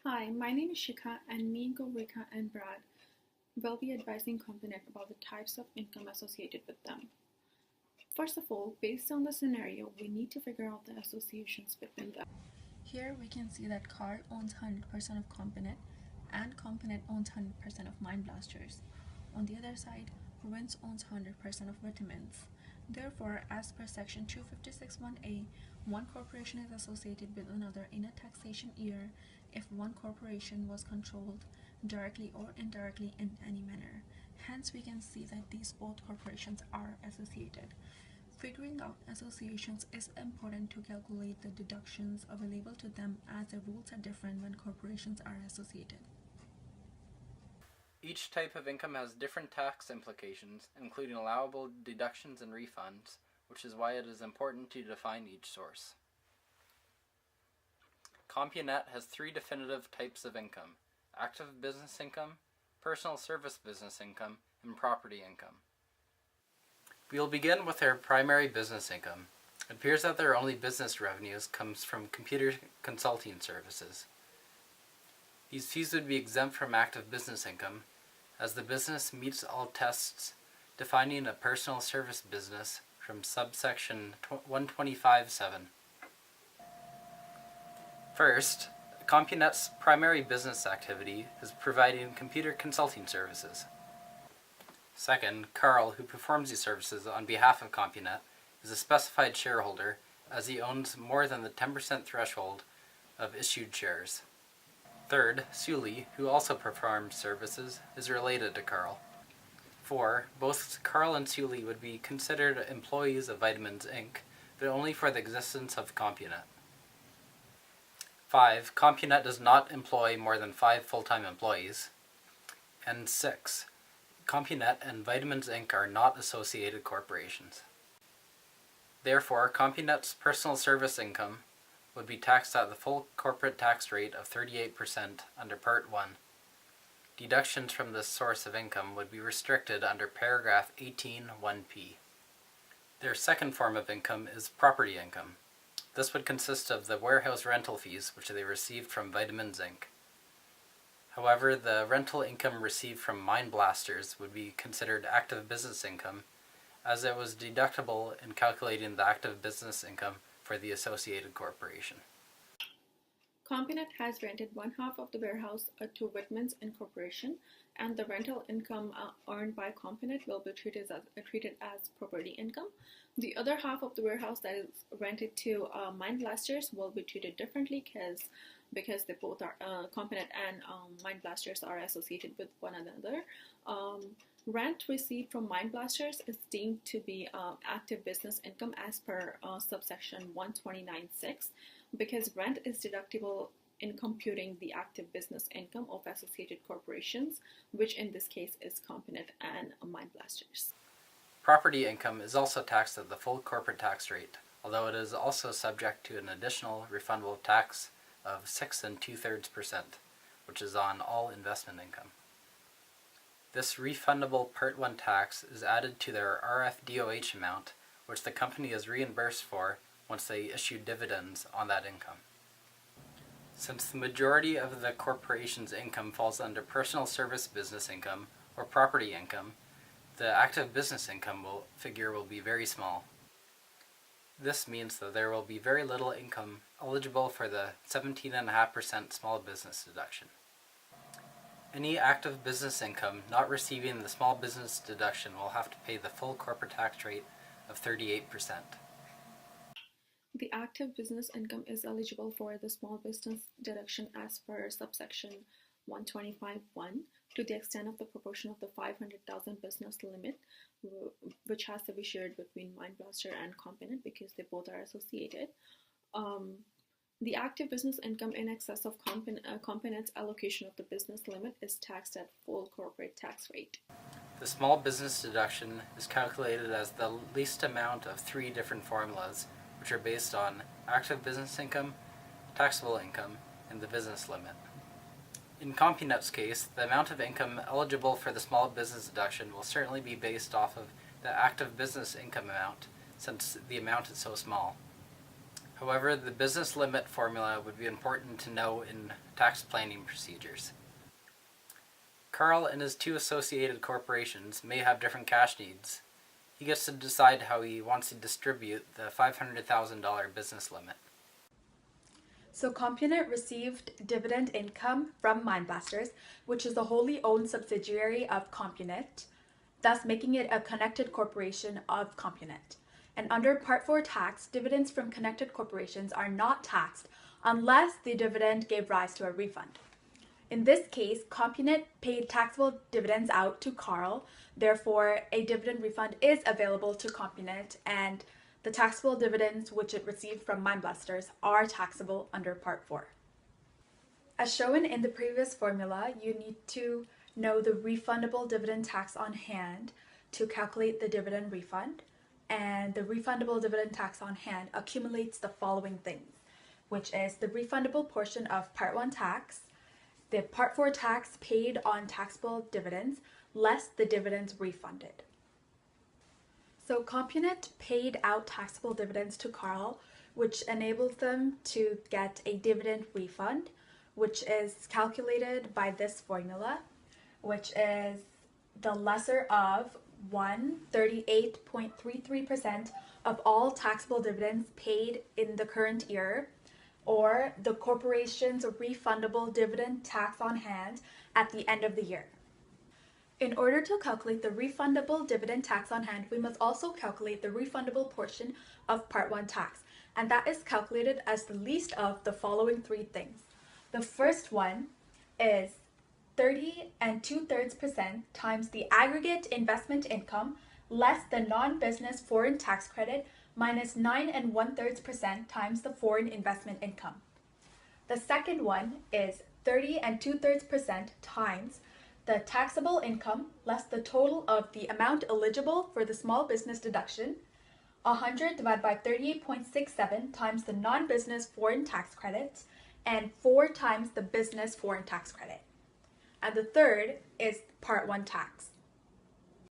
Hi, my name is Shikha, and me, Gaurika, and Brad will be advising Component about the types of income associated with them. First of all, based on the scenario, we need to figure out the associations between them. Here we can see that Carl owns 100% of Component and Component owns 100% of Mind Blasters. On the other side, Vince owns 100% of Vitamins. Therefore, as per section 256(1)(a), one corporation is associated with another in a taxation year if one corporation was controlled directly or indirectly in any manner. Hence, we can see that these both corporations are associated. Figuring out associations is important to calculate the deductions available to them, as the rules are different when corporations are associated. Each type of income has different tax implications, including allowable deductions and refunds, which is why it is important to define each source. CompuNet has three definitive types of income: active business income, personal service business income, and property income. We will begin with their primary business income. It appears that their only business revenues comes from computer consulting services. These fees would be exempt from active business income, as the business meets all tests defining a personal service business from subsection 125(7). First, CompuNet's primary business activity is providing computer consulting services. Second, Carl, who performs these services on behalf of CompuNet, is a specified shareholder, as he owns more than the 10% threshold of issued shares. Third, Sully, who also performs services, is related to Carl. 4. Both Carl and Sully would be considered employees of Vitamins Inc., but only for the existence of CompuNet. 5. CompuNet does not employ more than 5 full-time employees. And 6. CompuNet and Vitamins Inc. are not associated corporations. Therefore, CompuNet's personal service income would be taxed at the full corporate tax rate of 38% under Part 1. Deductions from this source of income would be restricted under paragraph 18(1)(p). Their second form of income is property income. This would consist of the warehouse rental fees which they received from Vitamins Inc. However, the rental income received from Mind Blasters would be considered active business income, as it was deductible in calculating the active business income for the associated corporation. Component has rented one half of the warehouse to Whitman's Incorporation, and the rental income earned by Component will be treated as property income. The other half of the warehouse that is rented to Mind Blasters will be treated differently because they both are Component and Mind Blasters are associated with one another. Rent received from Mind Blasters is deemed to be active business income as per subsection 129(6), because rent is deductible in computing the active business income of associated corporations, which in this case is Component and Mind Blasters. Property income is also taxed at the full corporate tax rate, although it is also subject to an additional refundable tax of 6 2/3%, which is on all investment income. This refundable Part 1 tax is added to their RFDOH amount, which the company is reimbursed for once they issue dividends on that income. Since the majority of the corporation's income falls under personal service business income or property income, the active business income figure will be very small. This means that there will be very little income eligible for the 17.5% small business deduction. Any active business income not receiving the small business deduction will have to pay the full corporate tax rate of 38%. The active business income is eligible for the small business deduction as per subsection 125(1) to the extent of the proportion of the 500,000 business limit, which has to be shared between Mind Blaster and Component because they both are associated. The active business income in excess of Component's allocation of the business limit is taxed at full corporate tax rate. The small business deduction is calculated as the least amount of 3 different formulas, which are based on active business income, taxable income, and the business limit. In CompuNet's case, the amount of income eligible for the small business deduction will certainly be based off of the active business income amount, since the amount is so small. However, the business limit formula would be important to know in tax planning procedures. Carl and his 2 associated corporations may have different cash needs. He gets to decide how he wants to distribute the $500,000 business limit. So Compunit received dividend income from Mind Blasters, which is a wholly owned subsidiary of Compunit, thus making it a connected corporation of Compunit. And under Part 4 tax, dividends from connected corporations are not taxed unless the dividend gave rise to a refund. In this case, Compunit paid taxable dividends out to Carl, therefore a dividend refund is available to Compunit, and the taxable dividends which it received from Mind Blasters are taxable under Part 4. As shown in the previous formula, you need to know the refundable dividend tax on hand to calculate the dividend refund, and the refundable dividend tax on hand accumulates the following things, which is the refundable portion of Part 1 tax, the Part 4 tax paid on taxable dividends, less the dividends refunded. So Compunit paid out taxable dividends to Carl, which enables them to get a dividend refund, which is calculated by this formula, which is the lesser of 138.33% of all taxable dividends paid in the current year, or the corporation's refundable dividend tax on hand at the end of the year. In order to calculate the refundable dividend tax on hand, we must also calculate the refundable portion of Part 1 tax, and that is calculated as the least of the following 3 things. The first one is 30 2/3% times the aggregate investment income less the non-business foreign tax credit minus 9 1/3% times the foreign investment income. The second one is 30 2/3% times the taxable income less the total of the amount eligible for the small business deduction, 100 divided by 38.67 times the non-business foreign tax credit, and 4 times the business foreign tax credit. And the third is Part 1 tax.